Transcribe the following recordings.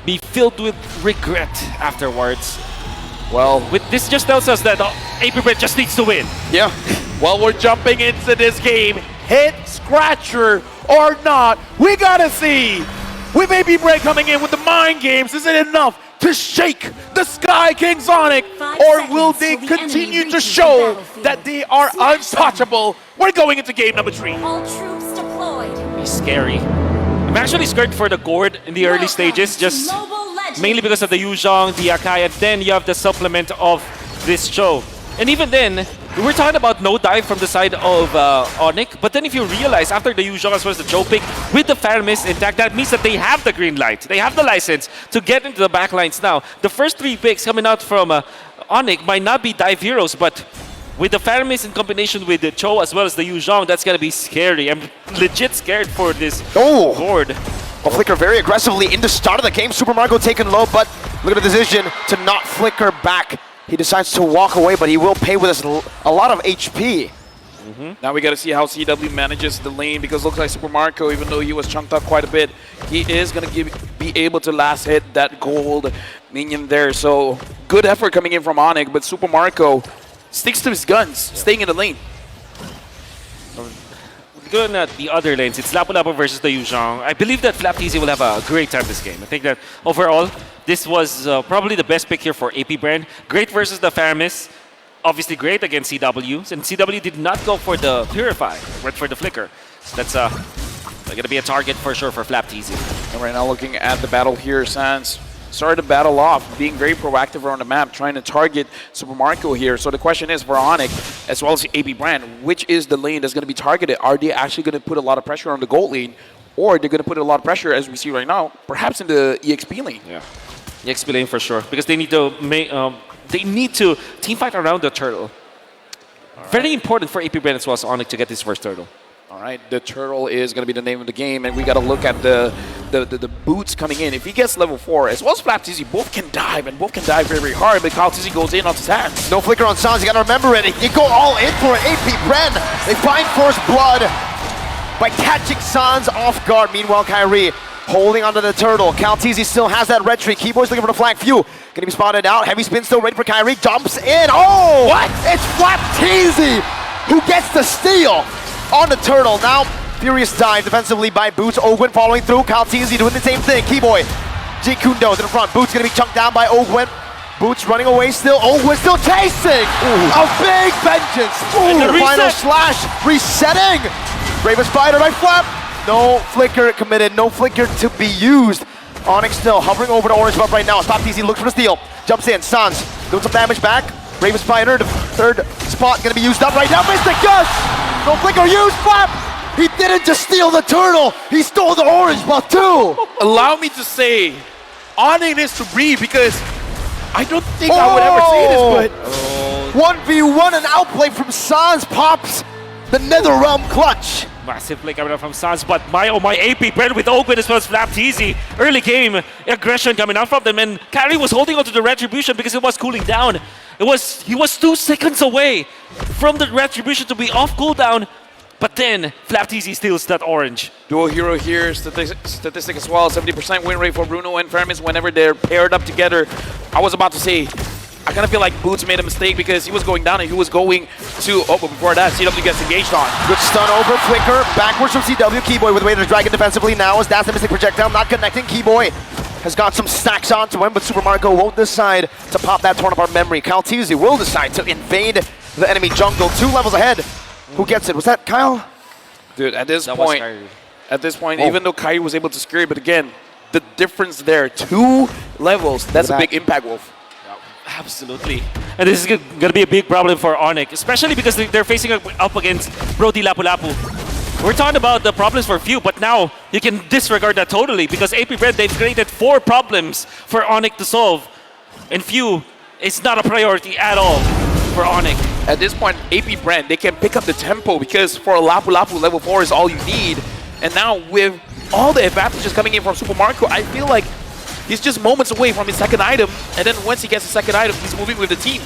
be filled with regret afterwards. Well, This just tells us that APBREN just needs to win. yeah. Well, we're jumping into this game. Hit Scratcher or not, we gotta see. With APBREN coming in with the mind games, is it enough to shake the Sky Kings ONIC? Or will they continue to show that they are untouchable? We're going into game number 3. All troops deployed. Be scary. I'm actually scared for the Gord in the early stages, just mainly because of the Yuzhong, the Akai, and then you have the supplement of this Cho. And even then, we're talking about no dive from the side of ONIC, but then if you realize after the Yuzhong as well as the Cho pick, with the Faramis intact, that means that they have the green light. They have the license to get into the backlines now. The first 3 picks coming out from ONIC might not be dive heroes, but with the Faramis in combination with the Cho as well as the Yuzhong, that's gonna be scary. I'm legit scared for this Gord. Well, Flicker very aggressively in the start of the game. Super Marco taken low, but look at the decision to not flicker back. He decides to walk away, but he will pay with a lot of HP. Now we got to see how CW manages the lane, because it looks like Super Marco, even though he was chunked up quite a bit, he is going to be able to last hit that gold minion there. So good effort coming in from ONIC, but Super Marco sticks to his guns, staying in the lane. Going at the other lanes, it's Lapu Lapu versus the Yuzhong. I believe that FlapTZ will have a great time this game. I think that overall, this was probably the best pick here for APBREN. Great versus the Faramis. Obviously great against CW. And CW did not go for the Purify, went for the Flicker. So that's going to be a target for sure for FlapTZ. And right now looking at the battle here, Sans started the battle off, being very proactive around the map, trying to target Super Marco here. So the question is for ONIC, as well as APBREN, which is the lane that's going to be targeted? Are they actually going to put a lot of pressure on the gold lane, or they're going to put a lot of pressure, as we see right now, perhaps in the EXP lane? Yeah, EXP lane for sure, because they need to team fight around the turtle. Very important for APBREN as well as ONIC to get this first turtle. All right, the turtle is going to be the name of the game, and we got to look at the boots coming in. If he gets level 4, as well as FlapTZ, both can dive, and both can dive very, very hard, but KyleTZ goes in on his hands. No flicker on Sans, you gotta remember it. You go all in for APBREN. They find first blood by catching Sans off guard. Meanwhile, Kyrie holding onto the turtle. KyleTZ still has that red tree. Keyboard's looking for the flag. Few gonna be spotted out. Heavy spin still ready for Kyrie. Jumps in. Oh! What? It's FlapTZ who gets the steal on the turtle. Now, furious dive defensively by Boots. Ogwen following through. KyleTZ doing the same thing. Keyboy. Jikundo to the front. Boots gonna be chunked down by Ogwen. Boots running away still. Ogwen still chasing. A big vengeance. The final slash. Resetting. Raven Spider by Flap. No flicker committed. No flicker to be used. ONIC still hovering over the orange buff right now. FlapTZ looks for the steal. Jumps in. Sans doing some damage back. Raven Spider, the third spot gonna be used up right now. Mystic Gush! No flicker used, Flap! He didn't just steal the turtle, he stole the orange buff too! Allow me to say, ONIC needs to breathe, because I don't think I would ever say this, but 1v1, an outplay from Sans pops the Netherrealm clutch. Massive play coming out from Sans, but my APBREN with Ogwen as well as FlapTZ. Early game aggression coming out from them, and Kyrie was holding on to the retribution because it was cooling down. He was 2 seconds away from the retribution to be off cooldown, but then FlapTZ steals that orange. Dual hero here, statistic as well, 70% win rate for Bruno and Faramis whenever they're paired up together. I was about to say, I kind of feel like Boots made a mistake because he was going down and he was going to, but before that, CW gets engaged on. Good stun over, flicker, backwards from CW. Keyboy with way to Dragon defensively now as that's the Mystic Projectile, not connecting. Keyboy has got some stacks onto him, but Super Marco won't decide to pop that torn apart memory. KyleTZ will decide to invade the enemy jungle, 2 levels ahead. Who gets it? Was that Kyle? Dude, at this point, even though Kyrie was able to scare it, but again, the difference there, 2 levels, that's a big impact, Wolf. Absolutely. And this is going to be a big problem for ONIC, especially because they're facing up against Brody Lapu Lapu. We're talking about the problems for Few, but now you can disregard that totally because APBREN, they've created 4 problems for ONIC to solve. And Few is not a priority at all for ONIC. At this point, APBREN, they can pick up the tempo because for Lapu Lapu, level 4 is all you need. And now with all the advantages coming in from Super Marco, I feel like he's just moments away from his second item, and then once he gets the second item, he's moving with the team.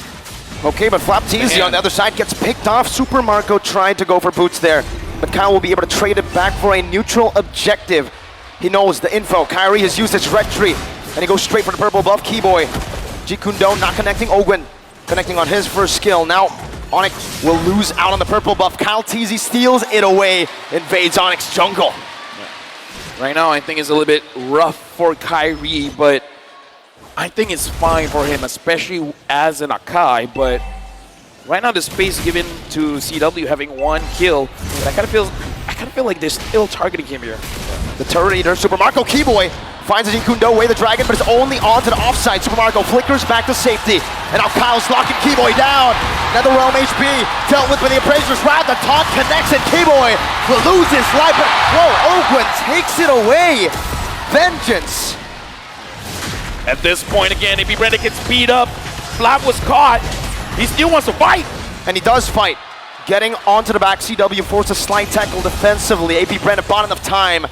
Okay, but FlapTZ on the other side gets picked off. Super Marco tried to go for Boots there, but Kyle will be able to trade it back for a neutral objective. He knows the info. Kyrie has used his red tree. and he goes straight for the purple buff. Keyboy, Jikundo not connecting. Ogwen connecting on his first skill. Now ONIC will lose out on the purple buff. Kyle TZ steals it away, invades ONIC's jungle. Right now, I think it's a little bit rough for Kyrie, but I think it's fine for him, especially as an Akai. But right now, the space given to CW having 1 kill, but I kind of feel like they're still targeting him here. The turret eater, Super Marco Keyboy finds a Jikundo away the dragon, but it's only onto the offside. Super Marco flickers back to safety, and now Kyle's locking Keyboy down. Another Realm HP dealt with by the Appraiser's Wrath. The taunt connects, and Keyboy will lose his life. But whoa, Ogwen takes it away. Vengeance. At this point, again, APBREN gets beat up. Flap was caught. He still wants to fight. And he does fight. Getting onto the back, CW forced a slight tackle defensively. APBREN bought enough time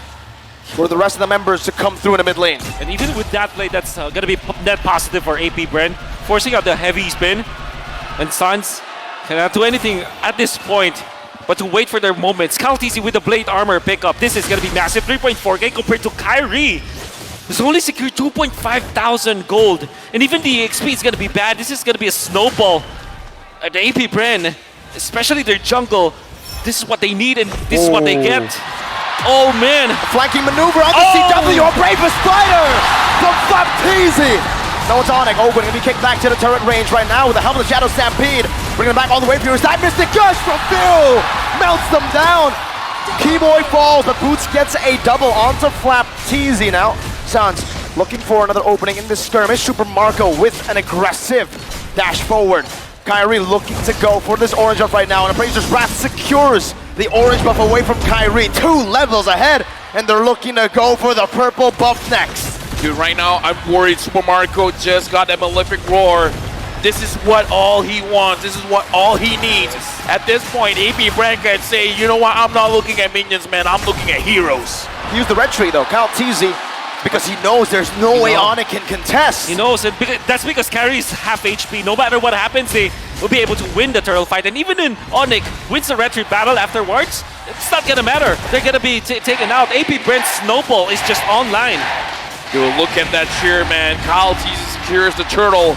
for the rest of the members to come through in the mid lane. And even with that play, that's going to be net positive for APBREN, forcing out the heavy spin. And Suns cannot do anything at this point but to wait for their moments. Kaltisi with the blade armor pickup. This is going to be massive. 3.4k compared to Kyrie, who's only secured 2,500 gold. And even the XP is going to be bad. This is going to be a snowball. The APBREN, especially their jungle, this is what they need and this is what they get. Oh man! A flanking maneuver on the CW, a bravest fighter from Flapteezy. No, it's ONIC. Ogwen gonna be kicked back to the turret range right now with the help of the Shadow Stampede. Bringing him back all the way through. That Mystic Gush from Phil melts them down. Keyboy falls, but Boots gets a double onto Flapteezy now. Suns looking for another opening in this skirmish. Super Marco with an aggressive dash forward. Kyrie looking to go for this orange buff right now, and Appraiser's Wrath secures the orange buff away from Kyrie. 2 levels ahead, and they're looking to go for the purple buff next. Dude, right now, I'm worried Super Marco just got that Malefic Roar. This is what all he wants. This is what all he needs. At this point, APBREN can say, you know what, I'm not looking at minions, man. I'm looking at heroes. He used the red tree, though, Kyle TZ, because he knows there's no way ONIC can contest. He knows, and that's because Carrie's half HP. No matter what happens, they will be able to win the turtle fight. And even in ONIC wins the red tree battle afterwards, it's not gonna matter. They're gonna be taken out. APBREN's snowball is just online. Dude, look at that cheer, man. Kyle TZ secures the turtle.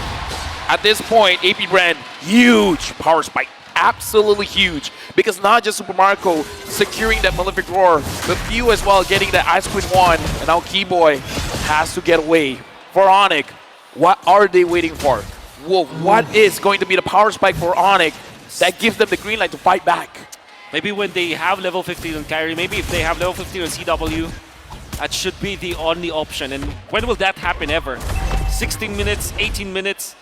At this point, APBREN, huge power spike. Absolutely huge. Because not just Super Marco securing that Malefic Roar, but Few as well getting that Ice Queen 1. And now Keyboy has to get away. For ONIC, what are they waiting for? Well, what is going to be the power spike for ONIC that gives them the green light to fight back? Maybe when they have level 15 on Kyrie, maybe if they have level 15 on CW, that should be the only option. And when will that happen ever? 16 minutes, 18 minutes?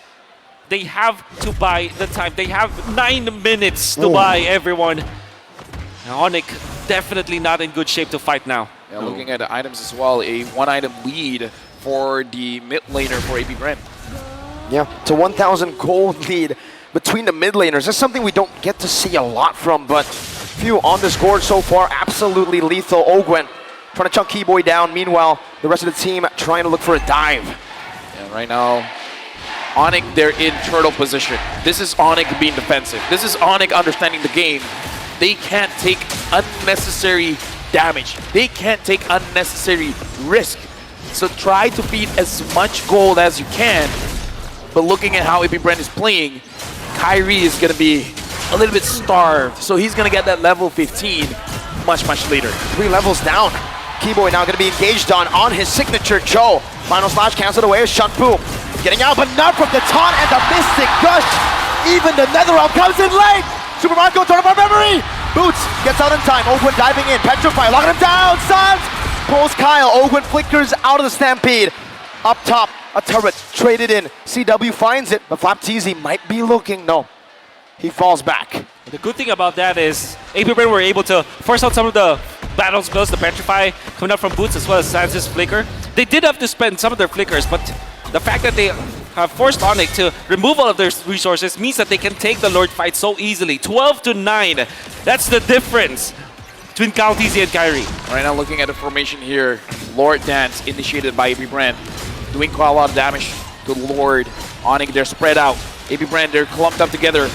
They have to buy the time. They have 9 minutes to buy, everyone. ONIC definitely not in good shape to fight now. Yeah, looking at the items as well, a 1-item lead for the mid laner for APBREN. Yeah, it's a 1,000 gold lead between the mid laners. That's something we don't get to see a lot from, but Few on this board so far, absolutely lethal. Ogwen trying to chunk Keyboy down. Meanwhile, the rest of the team trying to look for a dive. Yeah, right now, ONIC, they're in turtle position. This is ONIC being defensive. This is ONIC understanding the game. They can't take unnecessary damage. They can't take unnecessary risk. So try to feed as much gold as you can. But looking at how APBREN is playing, Kyrie is going to be a little bit starved. So he's going to get that level 15 much later. 3 levels down. Keyboy now going to be engaged on his signature Cho. Final slash canceled away as Shunpu getting out, but not from the taunt and the Mystic Gush. Even the Netherrealm comes in late. Super Marco, turn of our memory. Boots gets out in time. Ogwen diving in. Petrify, locking him down. Suns pulls Kyle. Ogwen flickers out of the Stampede. Up top, a turret traded in. CW finds it, but Flapteezy might be looking. No, he falls back. The good thing about that is APBREN were able to force out some of the battle spells, the Petrify coming up from Boots as well as Sans' Flicker. They did have to spend some of their flickers, but the fact that they have forced ONIC to remove all of their resources means that they can take the Lord fight so easily. 12-9. That's the difference between Kaltisi and Kyrie. Right now, looking at the formation here, Lord Dance initiated by APBREN, doing quite a lot of damage to Lord. ONIC, they're spread out. APBREN, they're clumped up together.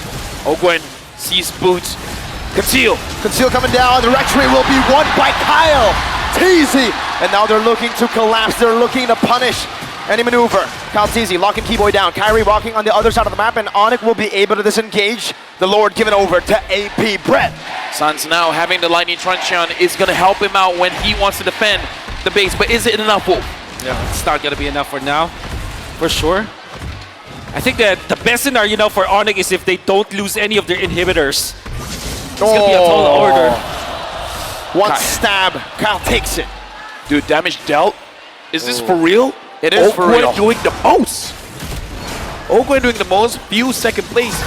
Ogwen sees Boots. Conceal. Conceal coming down. The Rectory will be won by Kyle TZ. And now they're looking to collapse. They're looking to punish Any maneuver. Calcizi locking Keyboy down. Kyrie walking on the other side of the map, and ONIC will be able to disengage. The Lord given over to APBREN. Suns now having the lightning truncheon is going to help him out when he wants to defend the base, but is it enough, Wolf? Yeah, it's not gonna be enough for now, for sure. I think that the best scenario now for ONIC is if they don't lose any of their inhibitors. It's gonna be a tall order. One Kyle. stab. Kyle takes it. Dude, damage dealt? Is this for real? It is for real. doing the most. Ogwen doing the most, few second place.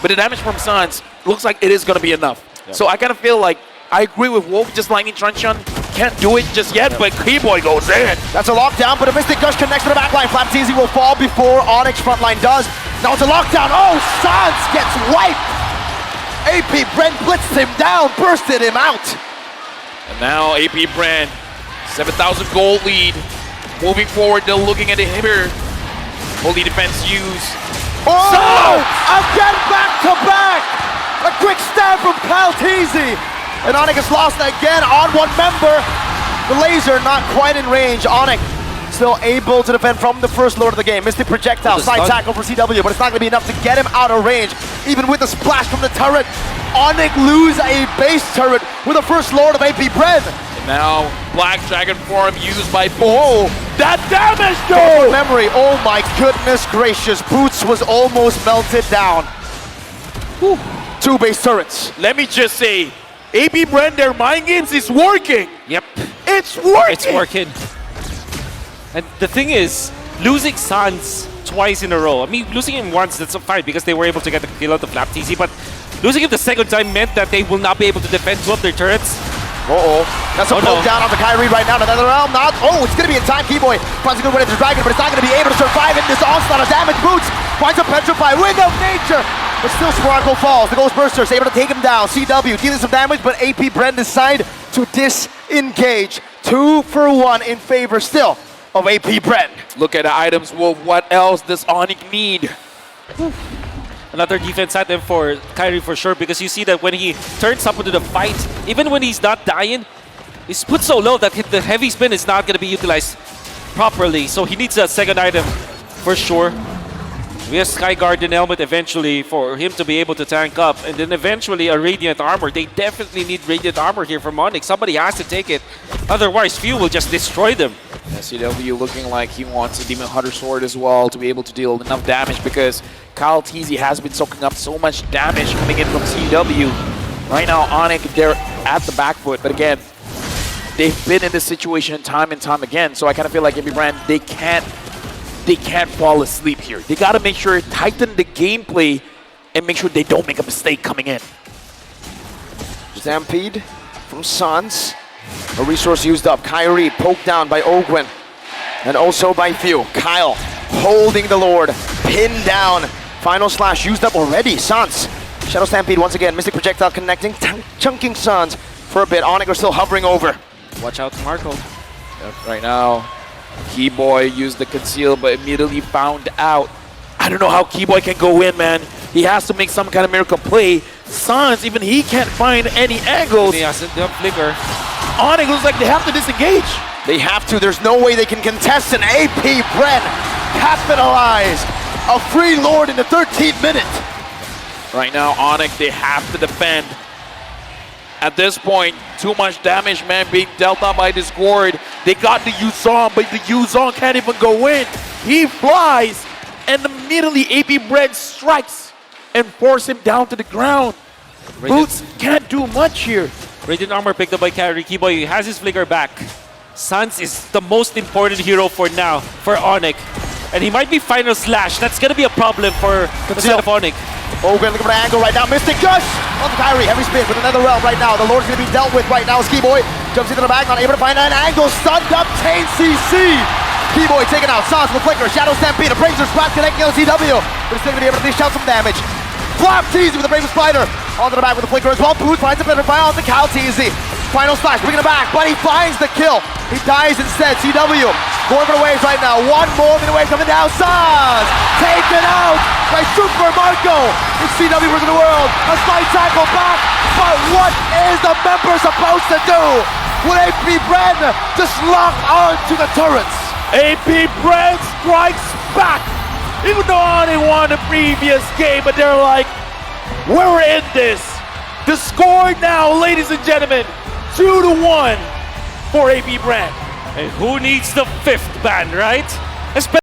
But the damage from Suns looks like it is going to be enough. So I kind of feel like I agree with Wolf, just lightning truncheon. Can't do it just yet, but Keyboy goes in. That's a lockdown, but a Mystic Gush connects to the backline. Flapteasy will fall before ONIC's front line does. Now it's a lockdown. Oh, Sans gets wiped. APBREN blitzed him down, bursted him out. And now APBREN, 7,000 gold lead. Moving forward, they're looking at the inhibitor. Holy defense use. Oh! Again back to back! A quick stab from Calteasy. And ONIC has lost again on one member. The laser not quite in range. ONIC still able to defend from the first lord of the game. Mystic projectile, side tackle for CW, but it's not going to be enough to get him out of range. Even with the splash from the turret, ONIC lose a base turret with the first lord of APBREN. And now Black Dragon form used by Boots. Oh, That damage oh, though! memory. Oh my goodness gracious. Boots was almost melted down. Whew. 2 base turrets. Let me just say, APBREN, their mind games is working. Yep, It's working. it's working. And the thing is, losing Sans twice in a row. I mean, losing him once, that's fine because they were able to get the kill out of Flapteasy, but losing him the second time meant that they will not be able to defend 2 of their turrets. Uh-oh. That's a poke down on the Kyrie right now. Another realm, not. Oh, it's going to be in time. Keyboy finds a good way to the Dragon, but it's not going to be able to survive in this onslaught of damage. Boots finds a petrify. Wind of nature. But still Sparkle falls. The Ghostbuster is able to take him down. CW dealing some damage, but APBREN decide to disengage. 2 for 1 in favor still of APBREN. Look at the items, Wolf. What else does ONIC need? Another defense item for Kyrie for sure, because you see that when he turns up into the fight, even when he's not dying, he's put so low that the heavy spin is not going to be utilized properly. So he needs a second item for sure. We have Sky Guardian Helmet eventually for him to be able to tank up, and then eventually a Radiant Armor. They definitely need Radiant Armor here from ONIC. Somebody has to take it, otherwise Few will just destroy them. CW looking like he wants a Demon Hunter Sword as well to be able to deal enough damage, because Kyle Teasy has been soaking up so much damage coming in from CW. Right now, ONIC, they're at the back foot, but again, they've been in this situation time and time again, so I kind of feel like APBREN, they can't fall asleep here. They got to make sure, tighten the gameplay, and make sure they don't make a mistake coming in. Stampede from Sans. A resource used up. Kyrie poked down by Ogwen. And also by Few. Kyle holding the Lord. Pinned down. Final slash used up already. Sans. Shadow Stampede once again. Mystic Projectile connecting. Chunking Sans for a bit. ONIC are still hovering over. Watch out, Marco. Yep, right now, Keyboy used the conceal, but immediately found out. I don't know how Keyboy can go in, man. He has to make some kind of miracle play. Sans, even he can't find any angles. He has the flicker. ONIC looks like they have to disengage. They have to. There's no way they can contest an APBREN. Capitalize. A free Lord in the 13th minute. Right now, ONIC, they have to defend. At this point, too much damage, man, being dealt out by this Gord. They got the Yuzong, but the Yuzong can't even go in. He flies, and immediately APBREN strikes and force him down to the ground. Boots can't do much here. Radiant Armor picked up by Kyrie. Keyboy has his flicker back. Sans is the most important hero for now for ONIC. And he might be Final Slash. That's going to be a problem for the side of ONIC. Ogren looking for an angle right now. Mystic Gush on Kyrie. Heavy spin with another realm right now. The Lord's going to be dealt with right now. Keyboy jumps into the back, not able to find an angle. Stunned up, chain CC. Keyboy taken out. Sans with flicker. Shadow Stampede. A Brazier Splat connecting on CW. But he's still going to be able to dish out some damage. Flap Teasy with the Brazier Spider. Onto the back with the flicker as well. Boots finds a better fire onto Cal Teasy. Final slash, bringing it back, but he finds the kill. He dies instead. CW going for the waves right now. One more in the wave coming down. Sans taken out by Super Marco. It's CW versus the world. A slight tackle back, but what is the member supposed to do? Will APBREN just lock on to the turrets? APBREN strikes back. Even though they won the previous game, but they're like, we're in this. The score now, ladies and gentlemen, 2-1 for APBREN. And who needs the 5th ban, right? Especially